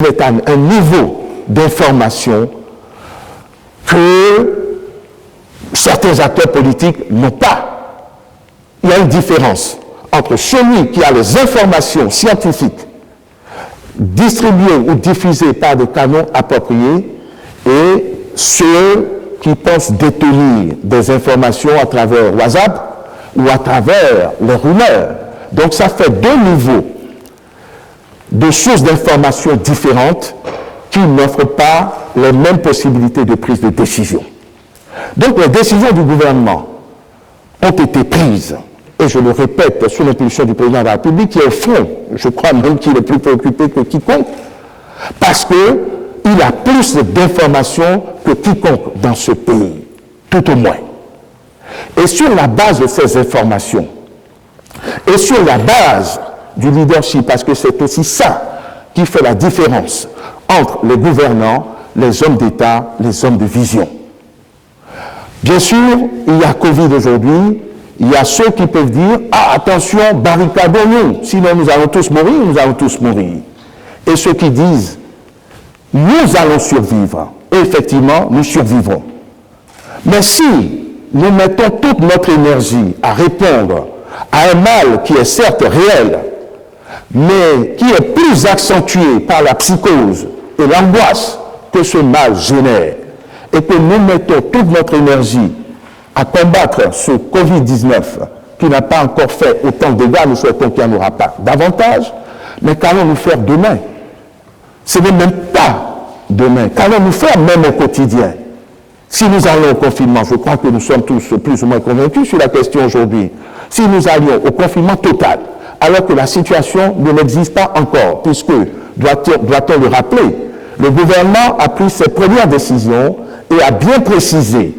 est à un niveau d'information que certains acteurs politiques n'ont pas. Il y a une différence entre celui qui a les informations scientifiques distribuées ou diffusées par des canaux appropriés et ceux qui pensent détenir des informations à travers WhatsApp ou à travers les rumeurs. Donc ça fait deux niveaux de sources d'informations différentes qui n'offrent pas les mêmes possibilités de prise de décision. Donc les décisions du gouvernement ont été prises, et je le répète, sous l'impulsion du président de la République, qui est au fond, je crois même qu'il est plus préoccupé que quiconque, parce qu'il a plus d'informations que quiconque dans ce pays, tout au moins. Et sur la base de ces informations, et sur la base du leadership, parce que c'est aussi ça qui fait la différence entre les gouvernants, les hommes d'État, les hommes de vision. Bien sûr, il y a Covid aujourd'hui, il y a ceux qui peuvent dire « Ah, attention, barricadons-nous, sinon nous allons tous mourir, nous allons tous mourir. » Et ceux qui disent « Nous allons survivre. » Et effectivement, nous survivrons. Mais si nous mettons toute notre énergie à répondre à un mal qui est certes réel, mais qui est plus accentué par la psychose et l'angoisse que ce mal génère, et que nous mettons toute notre énergie à combattre ce Covid-19 qui n'a pas encore fait autant de dégâts, nous souhaitons qu'il n'y en aura pas davantage, mais qu'allons-nous faire demain? Ce n'est même pas demain. Qu'allons-nous faire même au quotidien? Si nous allons au confinement, je crois que nous sommes tous plus ou moins convaincus sur la question aujourd'hui, si nous allions au confinement total, alors que la situation ne n'existe pas encore, puisque, doit-on le rappeler, le gouvernement a pris ses premières décisions et a bien précisé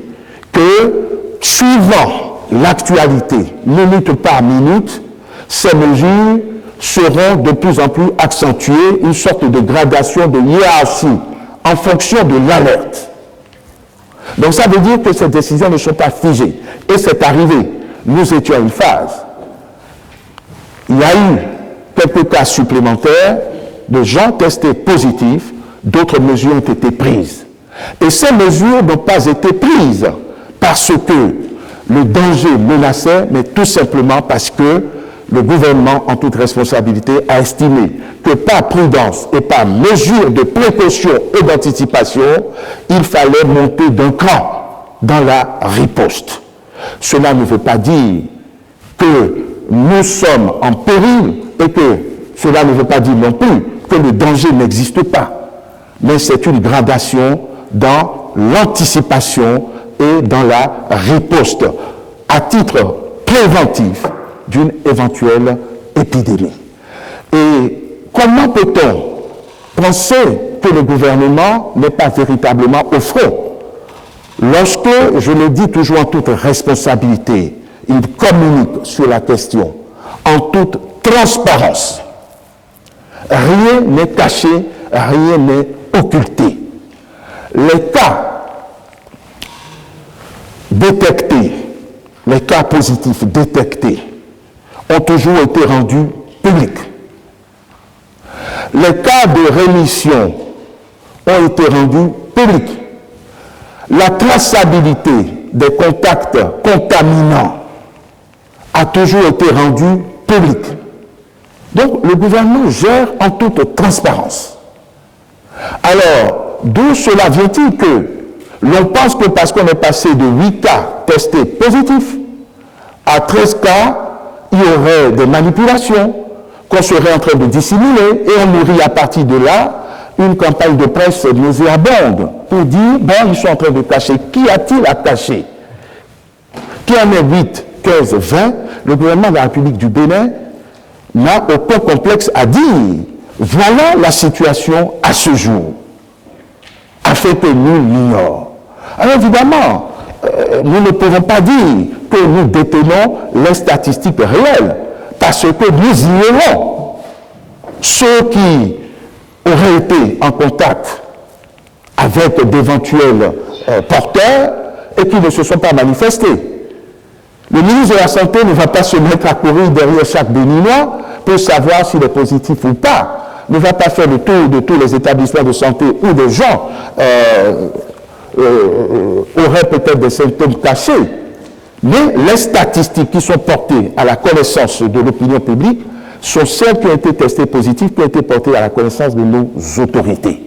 que, suivant l'actualité, minute par minute, ces mesures seront de plus en plus accentuées, une sorte de gradation de hiérarchie en fonction de l'alerte. Donc ça veut dire que ces décisions ne sont pas figées. Et c'est arrivé. Nous étions à une phase. Il y a eu quelques cas supplémentaires de gens testés positifs, d'autres mesures ont été prises. Et ces mesures n'ont pas été prises parce que le danger menaçait, mais tout simplement parce que le gouvernement, en toute responsabilité, a estimé que par prudence et par mesure de précaution et d'anticipation, il fallait monter d'un cran dans la riposte. Cela ne veut pas dire que nous sommes en péril et que cela ne veut pas dire non plus que le danger n'existe pas. Mais c'est une gradation dans l'anticipation et dans la riposte à titre préventif d'une éventuelle épidémie. Et comment peut-on penser que le gouvernement n'est pas véritablement au front lorsque, je le dis toujours en toute responsabilité, il communique sur la question en toute transparence. Rien n'est caché, rien n'est occulté. Les cas détectés, les cas positifs détectés ont toujours été rendus publics. Les cas de rémission ont été rendus publics. La traçabilité des contacts contaminants a toujours été rendue publique. Donc, le gouvernement gère en toute transparence. Alors, d'où cela vient-il que l'on pense que parce qu'on est passé de 8 cas testés positifs à 13 cas, il y aurait des manipulations qu'on serait en train de dissimuler et on nourrit à partir de là une campagne de presse nauséabonde pour dire, bon, ils sont en train de cacher. Qu'y a-t-il à cacher? Qu'il y en ait 8, 15, 20, le gouvernement de la République du Bénin n'a aucun complexe à dire. Voilà la situation à ce jour, afin que nul l'ignore. Alors évidemment, nous ne pouvons pas dire que nous détenons les statistiques réelles, parce que nous ignorons ceux qui auraient été en contact avec d'éventuels porteurs et qui ne se sont pas manifestés. Le ministre de la Santé ne va pas se mettre à courir derrière chaque Béninois pour savoir s'il est positif ou pas. ne va pas faire le tour de tous les établissements de santé où des gens auraient peut-être des symptômes cachés, mais les statistiques qui sont portées à la connaissance de l'opinion publique sont celles qui ont été testées positives, qui ont été portées à la connaissance de nos autorités.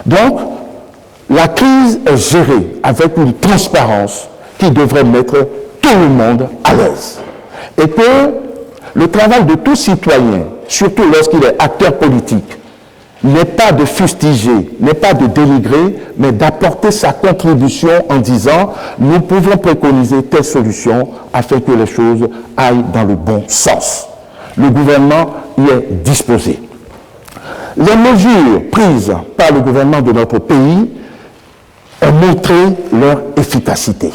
Donc, la crise est gérée avec une transparence qui devrait mettre tout le monde à l'aise. Et que le travail de tout citoyen, surtout lorsqu'il est acteur politique, n'est pas de fustiger, n'est pas de dénigrer, mais d'apporter sa contribution en disant « nous pouvons préconiser telle solution afin que les choses aillent dans le bon sens ». Le gouvernement y est disposé. Les mesures prises par le gouvernement de notre pays ont montré leur efficacité.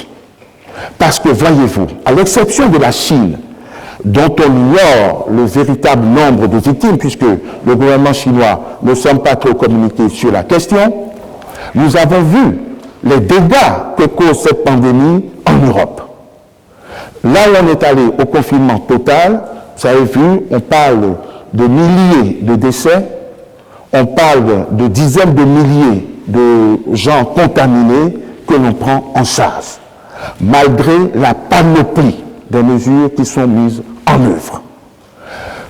Parce que, voyez-vous, à l'exception de la Chine, dont on ignore le véritable nombre de victimes, puisque le gouvernement chinois ne semble pas trop communiqué sur la question, nous avons vu les dégâts que cause cette pandémie en Europe. Là où on est allé au confinement total, vous avez vu, on parle de milliers de décès, on parle de dizaines de milliers de gens contaminés que l'on prend en charge, malgré la panoplie des mesures qui sont mises en œuvre.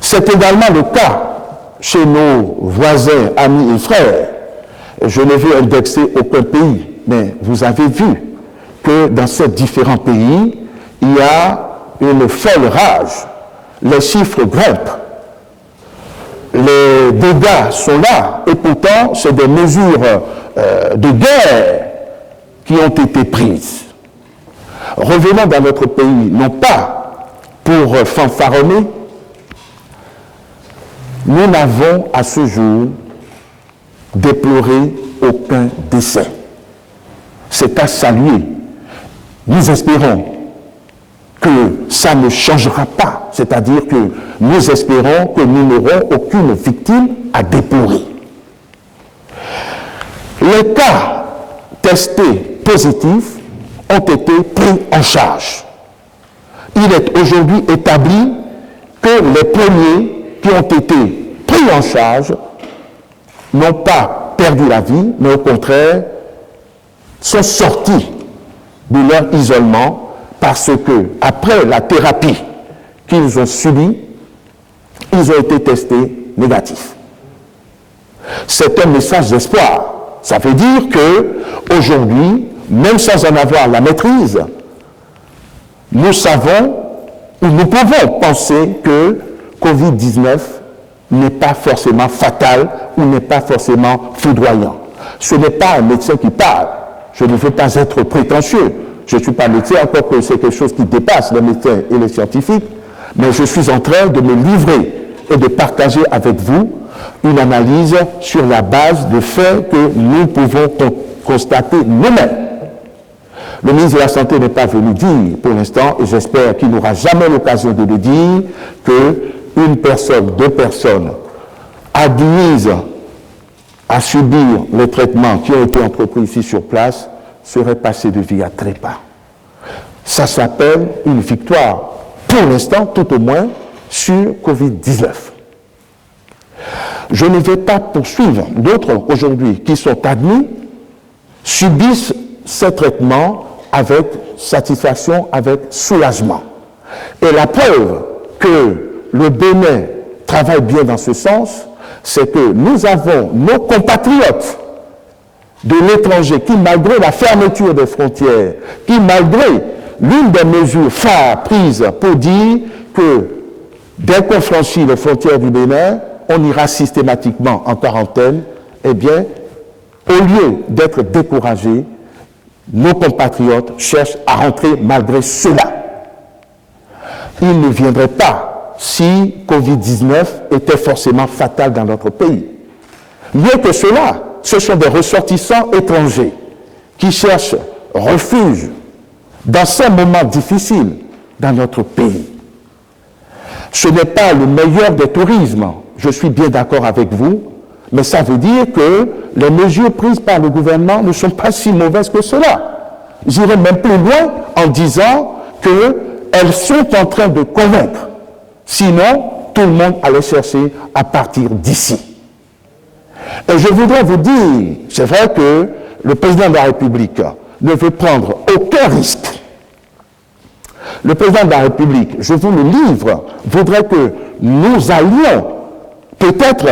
C'est également le cas chez nos voisins, amis et frères. Je n'ai vu indexer aucun pays, mais vous avez vu que dans ces différents pays, il y a une folle rage. Les chiffres grimpent, les dégâts sont là, et pourtant, c'est des mesures de guerre qui ont été prises. Revenons dans notre pays, non pas pour fanfaronner, nous n'avons à ce jour déploré aucun décès. C'est à saluer. Nous espérons que ça ne changera pas, c'est-à-dire que nous espérons que nous n'aurons aucune victime à déplorer. Les cas testés positifs ont été pris en charge. Il est aujourd'hui établi que les premiers qui ont été pris en charge n'ont pas perdu la vie, mais au contraire sont sortis de leur isolement parce que, après la thérapie qu'ils ont subie, ils ont été testés négatifs. C'est un message d'espoir. Ça veut dire qu'aujourd'hui, même sans en avoir la maîtrise, nous savons ou nous pouvons penser que Covid-19 n'est pas forcément fatal ou n'est pas forcément foudroyant. Ce n'est pas un médecin qui parle. Je ne veux pas être prétentieux. Je ne suis pas médecin, encore que c'est quelque chose qui dépasse les médecins et les scientifiques, mais je suis en train de me livrer et de partager avec vous une analyse sur la base de faits que nous pouvons constater nous-mêmes. Le ministre de la Santé n'est pas venu dire pour l'instant, et j'espère qu'il n'aura jamais l'occasion de le dire, qu'une personne, deux personnes admises à subir les traitements qui ont été entrepris ici sur place seraient passées de vie à trépas. Ça s'appelle une victoire, pour l'instant, tout au moins, sur Covid-19. Je ne vais pas poursuivre. D'autres, aujourd'hui, qui sont admis, subissent ces traitements avec satisfaction, avec soulagement. Et la preuve que le Bénin travaille bien dans ce sens, c'est que nous avons nos compatriotes de l'étranger qui, malgré la fermeture des frontières, qui, malgré l'une des mesures phares prises pour dire que dès qu'on franchit les frontières du Bénin, on ira systématiquement en quarantaine, eh bien, au lieu d'être découragés, nos compatriotes cherchent à rentrer malgré cela. Il ne viendrait pas si Covid-19 était forcément fatal dans notre pays. Mieux que cela, ce sont des ressortissants étrangers qui cherchent refuge dans ces moments difficiles dans notre pays. Ce n'est pas le meilleur des tourismes, je suis bien d'accord avec vous, mais ça veut dire que les mesures prises par le gouvernement ne sont pas si mauvaises que cela. J'irai même plus loin en disant qu'elles sont en train de convaincre. Sinon, tout le monde allait chercher à partir d'ici. Et je voudrais vous dire, c'est vrai que le président de la République ne veut prendre aucun risque. Le président de la République, je vous le livre, voudrait que nous allions peut-être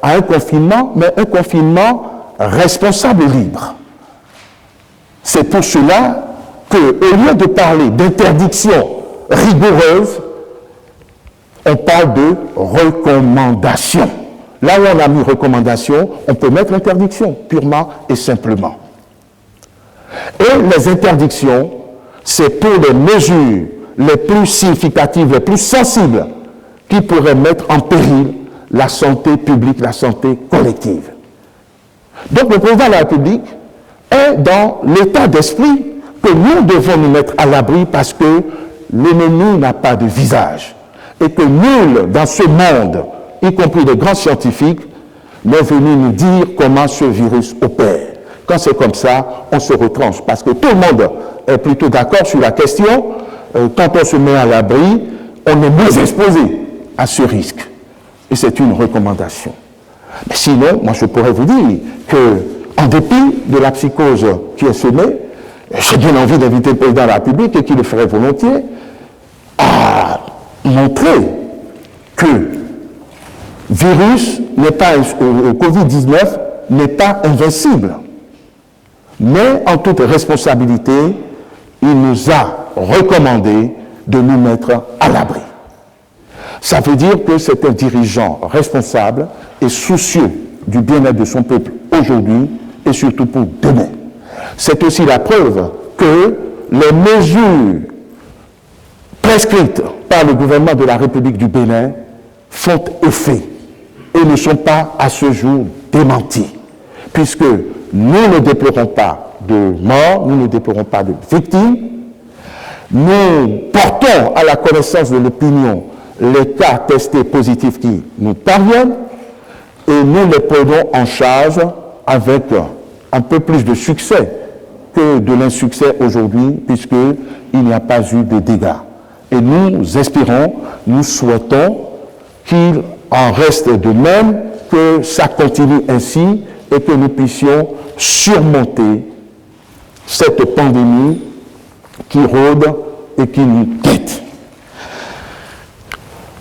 à un confinement, mais un confinement responsable et libre. C'est pour cela qu'au lieu de parler d'interdiction rigoureuse, on parle de recommandation. Là où on a mis recommandation, on peut mettre interdiction, purement et simplement. Et les interdictions, c'est pour les mesures les plus significatives, les plus sensibles, qui pourraient mettre en péril la santé publique, la santé collective. Donc le président de la République est dans l'état d'esprit que nous devons nous mettre à l'abri parce que l'ennemi n'a pas de visage et que nul dans ce monde, y compris les grands scientifiques, n'est venu nous dire comment ce virus opère. Quand c'est comme ça, on se retranche parce que tout le monde est plutôt d'accord sur la question. Quand on se met à l'abri, on est moins exposé à ce risque. Et c'est une recommandation. Mais sinon, moi je pourrais vous dire qu'en dépit de la psychose qui est semée, j'ai bien envie d'inviter le président de la République, et qui le ferait volontiers, à montrer que Covid-19 n'est pas invincible. Mais en toute responsabilité, il nous a recommandé de nous mettre à l'abri. Ça veut dire que c'est un dirigeant responsable et soucieux du bien-être de son peuple aujourd'hui et surtout pour demain. C'est aussi la preuve que les mesures prescrites par le gouvernement de la République du Bénin font effet et ne sont pas à ce jour démenties, puisque nous ne déplorons pas de morts, nous ne déplorons pas de victimes, nous portons à la connaissance de l'opinion les cas testés positifs qui nous parviennent et nous les prenons en charge avec un peu plus de succès que de l'insuccès aujourd'hui, puisqu'il n'y a pas eu de dégâts. Et nous espérons, nous souhaitons qu'il en reste de même, que ça continue ainsi et que nous puissions surmonter cette pandémie qui rôde et qui nous guette.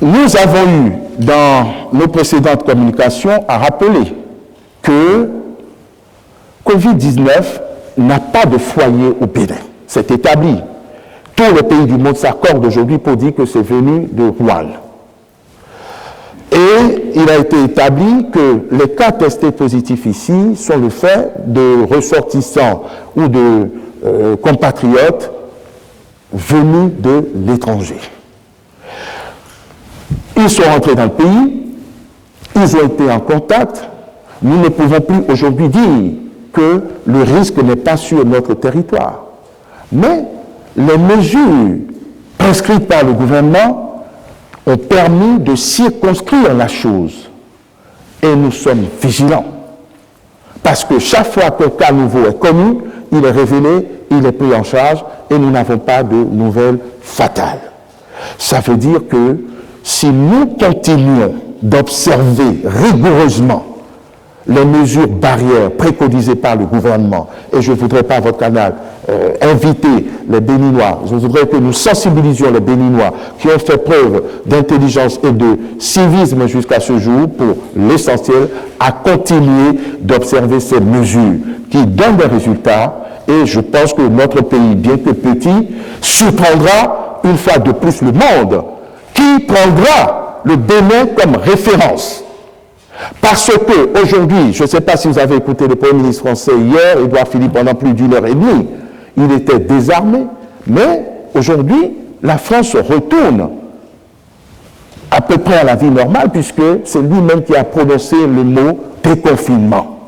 Nous avons eu, dans nos précédentes communications, à rappeler que Covid-19 n'a pas de foyer au Bénin. C'est établi. Tous les pays du monde s'accordent aujourd'hui pour dire que c'est venu de Wuhan. Et il a été établi que les cas testés positifs ici sont le fait de ressortissants ou de compatriotes venus de l'étranger. Ils sont rentrés dans le pays, ils ont été en contact. Nous ne pouvons plus aujourd'hui dire que le risque n'est pas sur notre territoire. Mais les mesures prescrites par le gouvernement ont permis de circonscrire la chose. Et nous sommes vigilants. Parce que chaque fois qu'un cas nouveau est connu, il est révélé, il est pris en charge et nous n'avons pas de nouvelles fatales. Ça veut dire que si nous continuons d'observer rigoureusement les mesures barrières préconisées par le gouvernement, et je ne voudrais pas à votre canal inviter les Béninois, je voudrais que nous sensibilisions les Béninois qui ont fait preuve d'intelligence et de civisme jusqu'à ce jour, pour l'essentiel, à continuer d'observer ces mesures qui donnent des résultats, et je pense que notre pays, bien que petit, surprendra une fois de plus le monde, qui prendra le Bénin comme référence. Parce que aujourd'hui, je ne sais pas si vous avez écouté le Premier ministre français hier, Édouard Philippe, pendant plus d'1h30, il était désarmé, mais aujourd'hui, la France retourne à peu près à la vie normale, puisque c'est lui-même qui a prononcé le mot déconfinement.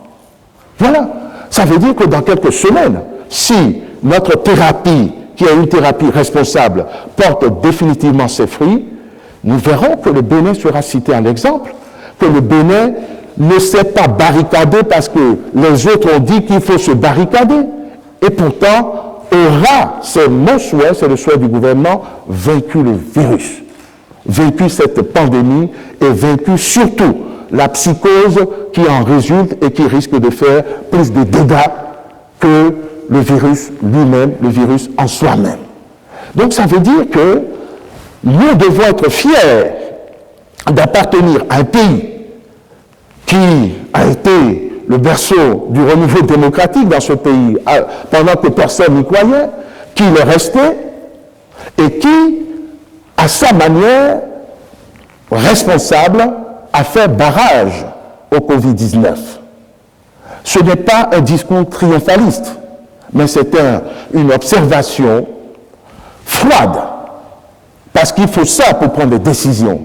Voilà. Ça veut dire que dans quelques semaines, si notre thérapie, qui est une thérapie responsable, porte définitivement ses fruits, nous verrons que le Bénin sera cité en exemple, que le Bénin ne s'est pas barricadé parce que les autres ont dit qu'il faut se barricader. Et pourtant, aura, c'est mon souhait, c'est le souhait du gouvernement, vaincu le virus, vaincu cette pandémie et vaincu surtout la psychose qui en résulte et qui risque de faire plus de dégâts que le virus lui-même, le virus en soi-même. Donc ça veut dire que nous devons être fiers d'appartenir à un pays qui a été le berceau du renouveau démocratique dans ce pays pendant que personne n'y croyait, qui le restait et qui, à sa manière, responsable, a fait barrage au Covid-19. Ce n'est pas un discours triomphaliste, mais c'est une observation froide, parce qu'il faut ça pour prendre des décisions.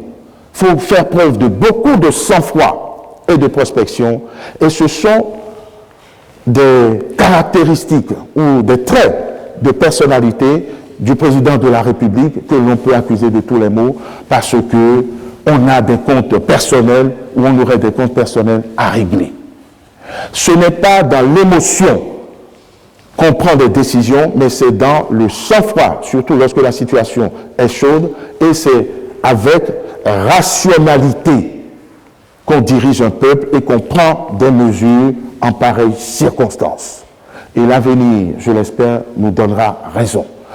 Il faut faire preuve de beaucoup de sang-froid et de prospection, et ce sont des caractéristiques ou des traits de personnalité du président de la République que l'on peut accuser de tous les maux parce qu'on a des comptes personnels ou on aurait des comptes personnels à régler. Ce n'est pas dans l'émotion qu'on prend des décisions, mais c'est dans le sang-froid, surtout lorsque la situation est chaude, et c'est avec rationalité qu'on dirige un peuple et qu'on prend des mesures en pareilles circonstances. Et l'avenir, je l'espère, nous donnera raison.